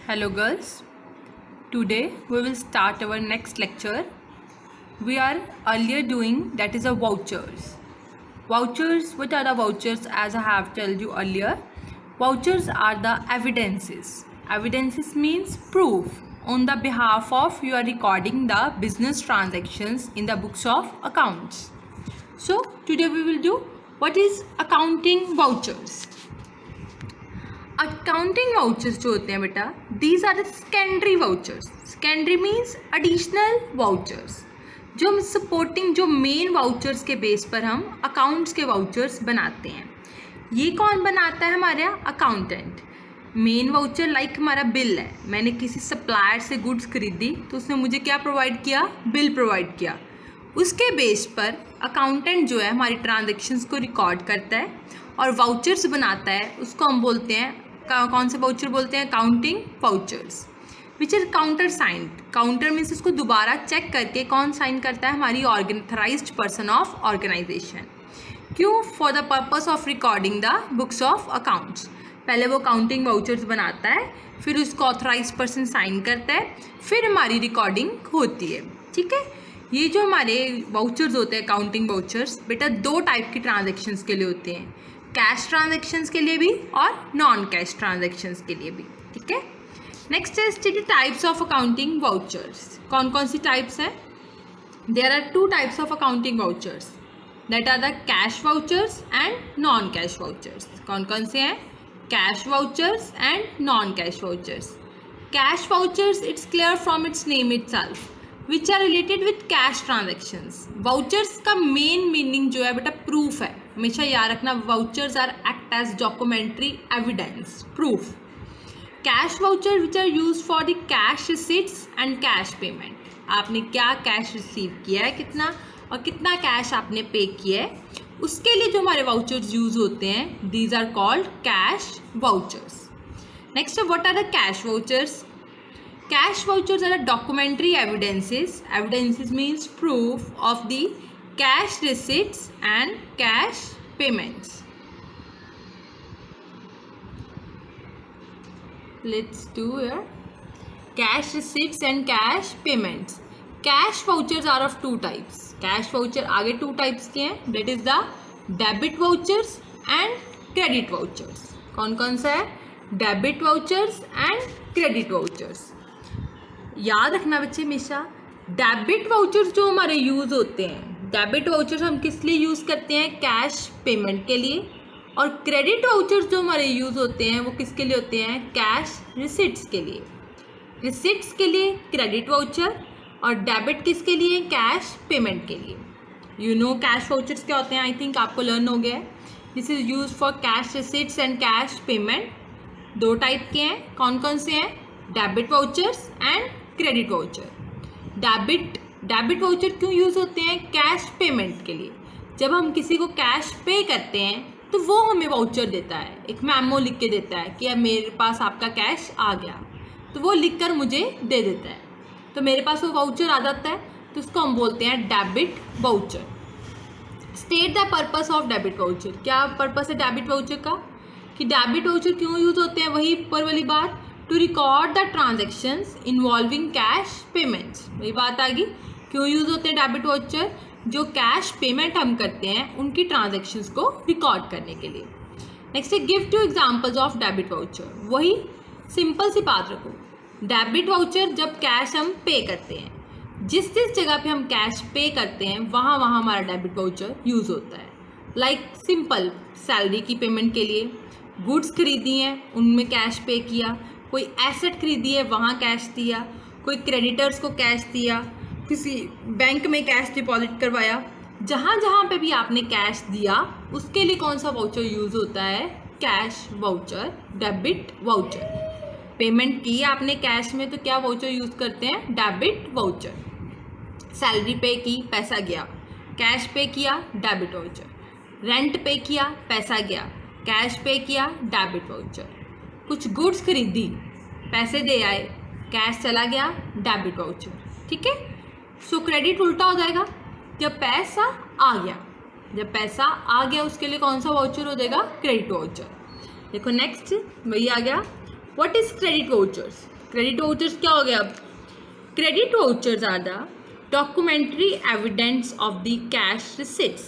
Hello girls, today we will start our next lecture. We are earlier doing that is a vouchers. Vouchers, what are the vouchers? As I have told you earlier, vouchers are the evidences. Evidences means proof on the behalf of you are recording the business transactions in the books of accounts. So today we will do what is accounting vouchers. Accounting vouchers जो होते हैं बेटा, these are the secondary vouchers. Secondary means additional vouchers, जो हम supporting जो main vouchers के base पर हम अकाउंट्स के वाउचर्स बनाते हैं. ये कौन बनाता है? हमारा अकाउंटेंट. मेन वाउचर लाइक हमारा बिल है. मैंने किसी सप्लायर से गुड्स खरीदी तो उसने मुझे क्या प्रोवाइड किया? बिल प्रोवाइड किया. उसके बेस पर अकाउंटेंट जो है हमारी ट्रांजेक्शन्स को रिकॉर्ड करता है और वाउचर्स बनाता है. उसको हम बोलते हैं, कौन से वाउचर बोलते हैं? Accounting vouchers which are counter signed. Counter means उसको दोबारा चेक करके कौन साइन करता है? हमारी ऑथराइज्ड पर्सन ऑफ ऑर्गेनाइजेशन. क्यों? For the purpose of recording the books of accounts. पहले वो काउंटिंग वाउचर्स बनाता है, फिर उसको ऑथराइज्ड पर्सन साइन करता है, फिर हमारी रिकॉर्डिंग होती है. ठीक है. ये जो हमारे वाउचर्स होते हैं अकाउंटिंग वाउचर्स बेटा, दो टाइप की ट्रांजेक्शन्स के लिए होते हैं. कैश ट्रांजेक्शन्स के लिए भी और नॉन कैश ट्रांजेक्शन्स के लिए भी. ठीक है. नेक्स्ट है study types of accounting vouchers. कौन कौन सी टाइप्स हैं? There are two types of accounting vouchers, that are the cash vouchers and non cash vouchers. कौन कौन से हैं? Cash vouchers and non cash vouchers. Cash vouchers, it's clear from its name itself, which are related with cash transactions. Vouchers का main meaning जो है बेटा proof है. हमेशा याद रखना, vouchers are act as documentary evidence, proof. Cash voucher which are use for the cash receipts and cash payment. आपने क्या कैश रिसीव किया है, कितना, और कितना कैश आपने पे किया है, उसके लिए जो हमारे वाउचर्स यूज होते हैं, these are called cash vouchers. Next, what are the cash vouchers? Cash vouchers are documentary evidences. Evidences means proof of the cash receipts and cash payments. Let's do here cash receipts and cash payments. Cash vouchers are of two types. Cash voucher आगे two types के हैं, that is the debit vouchers and credit vouchers. कौन कौन सा है? Debit vouchers and credit vouchers. याद रखना बच्चे हमेशा, डेबिट वाउचर्स जो हमारे यूज़ होते हैं, डेबिट वाउचर्स हम किस लिए यूज़ करते हैं? कैश पेमेंट के लिए. और क्रेडिट वाउचर्स जो हमारे यूज़ होते हैं वो किसके लिए होते हैं? कैश रिसिट्स के लिए. रिसिट्स के लिए क्रेडिट वाउचर और डेबिट किसके लिए? कैश पेमेंट के लिए. यू नो कैश वाउचर्स क्या होते हैं? आई थिंक आपको लर्न हो गया है. This is use for cash receipts and cash payment. दो टाइप के हैं. कौन कौन से हैं? Debit vouchers and credit voucher. Debit voucher क्यों यूज़ होते हैं? कैश पेमेंट के लिए. जब हम किसी को कैश पे करते हैं तो वो हमें वाउचर देता है, एक मेमो लिख के देता है कि अब मेरे पास आपका कैश आ गया, तो वो लिख कर मुझे दे देता है, तो मेरे पास वो वाउचर आ जाता है, तो उसको हम बोलते हैं debit voucher. State the purpose of debit voucher. क्या पर्पस है डेबिट वाउचर का? कि डेबिट वाउचर क्यों यूज़ होते हैं? वही ऊपर वाली बात, to record the transactions involving cash payments. वही बात आ गई, क्यों यूज़ होते हैं डेबिट वाउचर? जो कैश पेमेंट हम करते हैं उनकी ट्रांजेक्शन्स को रिकॉर्ड करने के लिए. नेक्स्ट है give to examples of debit voucher. वही सिंपल सी बात रखो, डेबिट वाउचर जब कैश हम पे करते हैं, जिस जगह पे हम कैश पे करते हैं वहाँ हमारा डेबिट वाउचर यूज़ होता है. लाइक सिंपल सैलरी की पेमेंट के लिए, गुड्स खरीदी हैं उनमें कैश पे किया, कोई एसेट खरीदी है वहाँ कैश दिया, कोई क्रेडिटर्स को कैश दिया, किसी बैंक में कैश डिपॉजिट करवाया. जहाँ जहाँ पे भी आपने कैश दिया उसके लिए कौन सा वाउचर यूज़ होता है? Cash voucher, debit voucher. Payment की आपने कैश में तो क्या वाउचर यूज़ करते हैं? Debit voucher. सैलरी पे की, पैसा गया, कैश पे किया, डेबिट वाउचर. रेंट पे किया, पैसा गया, कैश पे किया, डेबिट वाउचर. कुछ गुड्स खरीदी, पैसे दे आए, कैश चला गया, डेबिट वाउचर. ठीक है. सो क्रेडिट उल्टा हो जाएगा, जब पैसा आ गया, जब पैसा आ गया उसके लिए कौन सा वाउचर हो जाएगा? Credit voucher. देखो नेक्स्ट वही आ गया, what is credit vouchers? Credit vouchers क्या हो गया अब? Credit vouchers are the documentary evidence of the cash receipts.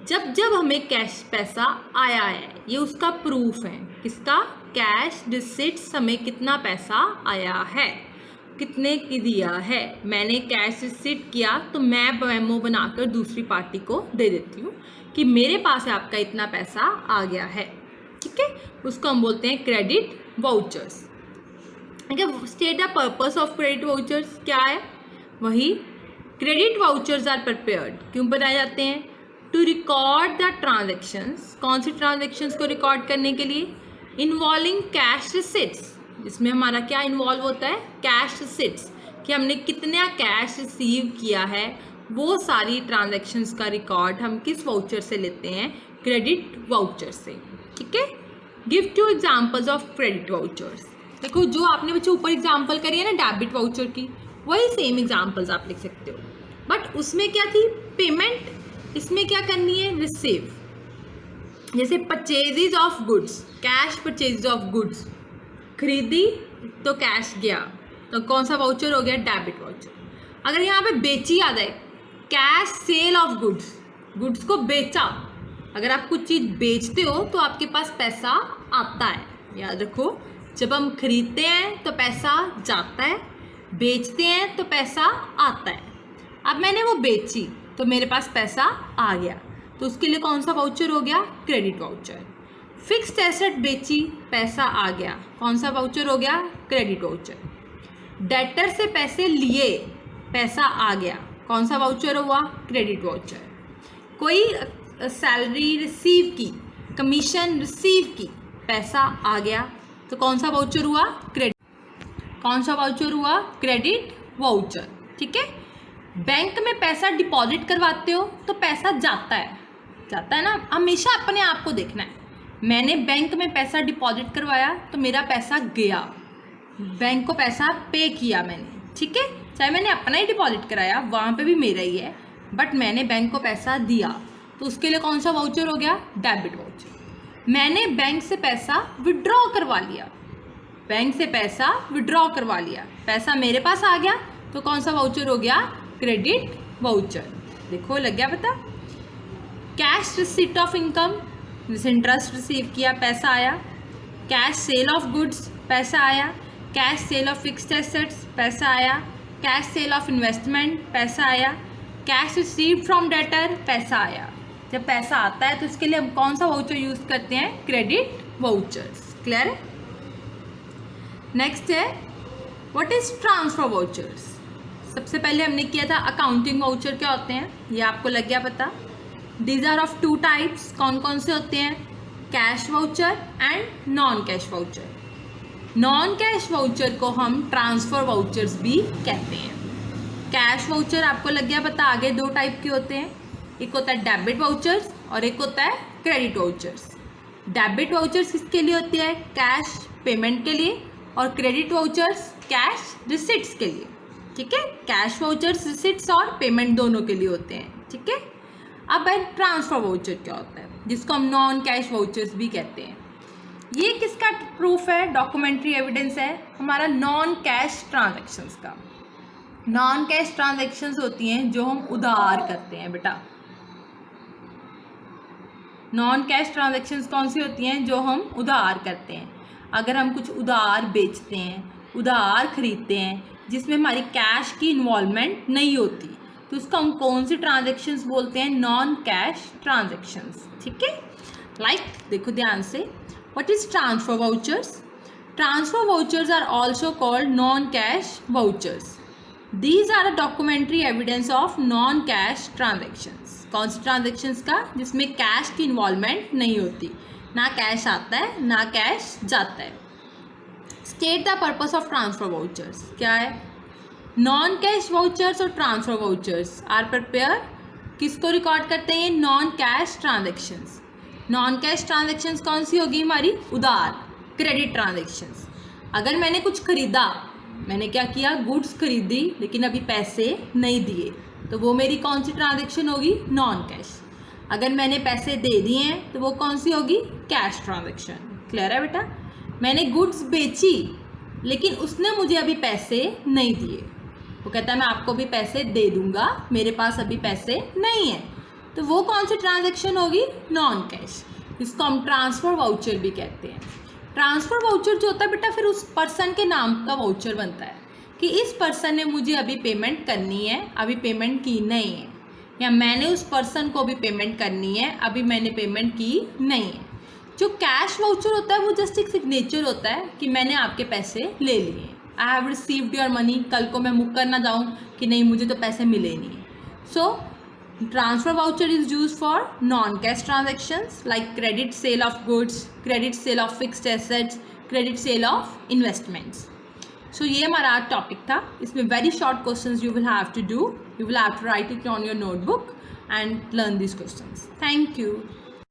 जब जब हमें कैश पैसा आया है, ये उसका प्रूफ है। किसका? कैश रिसिट्स, हमें कितना पैसा आया है, कितने की दिया है। मैंने कैश रिसिट किया तो मैं मेमो बनाकर दूसरी पार्टी को दे देती हूँ कि मेरे पास है आपका इतना पैसा आ गया है। ठीक है, उसको हम बोलते हैं क्रेडिट वाउचर्स। ठीक है, state the purpose of credit vouchers क्या है? वही क्रेडिट वाउचर्स आर प्रिपेयर्ड, क्यों बनाए जाते हैं? To record the transactions. कौन सी ट्रांजेक्शन्स को रिकॉर्ड करने के लिए? इन्वॉल्विंग कैश रिसिट्स, जिसमें हमारा क्या इन्वॉल्व होता है? कैश रिसिट्स, कि हमने कितना कैश रिसीव किया है, वो सारी ट्रांजेक्शन्स का रिकॉर्ड हम किस वाउचर से लेते हैं? क्रेडिट वाउचर से। ठीक है, give 2 examples of credit vouchers. देखो, जो आपने बच्चे ऊपर एग्जाम्पल करी है ना डेबिट वाउचर की, वही सेम एग्जाम्पल्स आप लिख सकते हो, बट उसमें क्या थी? पेमेंट। इसमें क्या करनी है? रिसीव। जैसे purchases of goods, cash purchases of goods, खरीदी तो कैश गया, तो कौन सा वाउचर हो गया? Debit voucher. अगर यहाँ पे बेची आ जाए, cash cell of goods, goods को बेचा। अगर आप कुछ चीज़ बेचते हो तो आपके पास पैसा आता है, याद रखो। जब हम खरीदते हैं तो पैसा जाता है, बेचते हैं तो पैसा आता है। अब मैंने वो बेची तो मेरे पास पैसा आ गया, तो उसके लिए कौन सा वाउचर हो गया? Credit voucher. फिक्स्ड एसेट बेची, पैसा आ गया, कौन सा वाउचर हो गया? Credit voucher. डेटर से पैसे लिए, पैसा आ गया, कौन सा वाउचर हुआ? Credit voucher. कोई सैलरी रिसीव की, कमीशन रिसीव की, पैसा आ गया, तो कौन सा वाउचर हुआ? क्रेडिट। कौन सा वाउचर हुआ? Credit voucher. ठीक है, बैंक में पैसा डिपॉजिट करवाते हो तो पैसा जाता है ना। हमेशा अपने आप को देखना है। मैंने बैंक में पैसा डिपॉजिट करवाया तो मेरा पैसा गया, बैंक को पैसा पे किया मैंने। ठीक है, चाहे मैंने अपना ही डिपॉजिट कराया, वहाँ पे भी मेरा ही है, बट मैंने बैंक को पैसा दिया, तो उसके लिए कौन सा वाउचर हो गया? Debit voucher. मैंने बैंक से पैसा विड्रॉ करवा लिया, बैंक से पैसा विड्रॉ करवा लिया, पैसा मेरे पास आ गया, तो कौन सा वाउचर हो गया? Credit voucher. देखो, लग गया पता? कैश रिसीट ऑफ इनकम, जैसे इंटरेस्ट रिसीव किया, पैसा आया। कैश सेल ऑफ गुड्स, पैसा आया। Cash cell of fixed assets, पैसा आया। कैश सेल ऑफ इन्वेस्टमेंट, पैसा आया। कैश रिसीव्ड फ्रॉम डेटर, पैसा आया। जब पैसा आता है तो उसके लिए हम कौन सा वाउचर यूज करते हैं? Credit vouchers. क्लियर है? नेक्स्ट है व्हाट इज ट्रांसफर वाउचर्स। सबसे पहले हमने किया था अकाउंटिंग वाउचर क्या होते हैं, ये आपको लग गया पता। दीज आर ऑफ 2 टाइप्स, कौन कौन से होते हैं? Cash voucher and non cash voucher. Non cash voucher को हम ट्रांसफर वाउचर्स भी कहते हैं। कैश वाउचर आपको लग गया पता, आगे 2 टाइप के होते हैं, एक होता है डेबिट वाउचर्स और एक होता है क्रेडिट वाउचर्स। डेबिट वाउचर्स किसके लिए होती है? कैश पेमेंट के लिए, और क्रेडिट वाउचर्स कैश रिसिट्स के लिए। ठीक है, कैश वाउचर्स रिसिट्स और पेमेंट दोनों के लिए होते हैं। ठीक है, अब ट्रांसफर वाउचर क्या होता है, जिसको हम नॉन कैश वाउचर्स भी कहते हैं। ये किसका प्रूफ है? डॉक्यूमेंट्री एविडेंस है हमारा नॉन कैश ट्रांजैक्शंस का। नॉन कैश ट्रांजैक्शंस होती हैं जो हम उधार करते हैं बेटा। नॉन कैश ट्रांजैक्शंस कौन सी होती हैं? जो हम उधार करते हैं। अगर हम कुछ उधार बेचते हैं, उधार खरीदते हैं, जिसमें हमारी कैश की इन्वॉल्वमेंट नहीं होती, तो उसको हम कौन सी ट्रांजैक्शंस बोलते हैं? Non cash transactions. ठीक है, लाइक देखो ध्यान से, what is transfer vouchers? Transfer vouchers are also called non cash vouchers. These are a documentary evidence of non cash transactions. कौन सी ट्रांजैक्शंस का? जिसमें कैश की इन्वॉल्वमेंट नहीं होती, ना कैश आता है ना कैश जाता है। State the purpose of transfer vouchers क्या है? नॉन कैश वाउचर्स और ट्रांसफर वाउचर्स आर प्रिपेयर, किसको रिकॉर्ड करते हैं? Non cash transactions. Non cash transactions कौन सी होगी हमारी? उधार, क्रेडिट ट्रांजैक्शंस। अगर मैंने कुछ खरीदा, मैंने क्या किया? गुड्स खरीदी लेकिन अभी पैसे नहीं दिए, तो वो मेरी कौन सी ट्रांजैक्शन होगी? Non cash. अगर मैंने पैसे दे दिए हैं तो वो कौन सी होगी? Cash transaction. क्लियर है बेटा? मैंने गुड्स बेची लेकिन उसने मुझे अभी पैसे नहीं दिए। वो कहता है मैं आपको भी पैसे दे दूंगा, मेरे पास अभी पैसे नहीं है। तो वो कौन सी ट्रांजैक्शन होगी? Non cash. इसको हम ट्रांसफ़र वाउचर भी कहते हैं। ट्रांसफ़र वाउचर जो होता है बेटा, फिर उस पर्सन के नाम का वाउचर बनता है कि इस पर्सन ने मुझे अभी पेमेंट करनी है, अभी पेमेंट की नहीं है, या मैंने उस पर्सन को भी पेमेंट करनी है, अभी मैंने पेमेंट की नहीं है। जो कैश वाउचर होता है वो जस्ट एक सिग्नेचर होता है कि मैंने आपके पैसे ले लिए, I have received your money. कल को मैं मुकर ना जाऊँ कि नहीं मुझे तो पैसे मिले नहीं। So transfer voucher is use for non cash transactions like credit sale of goods, credit sale of fixed assets, credit sale of investments. So ये हमारा आज टॉपिक था। इसमें very short questions you will have to do, you will have to write it on your notebook and learn these questions. Thank you.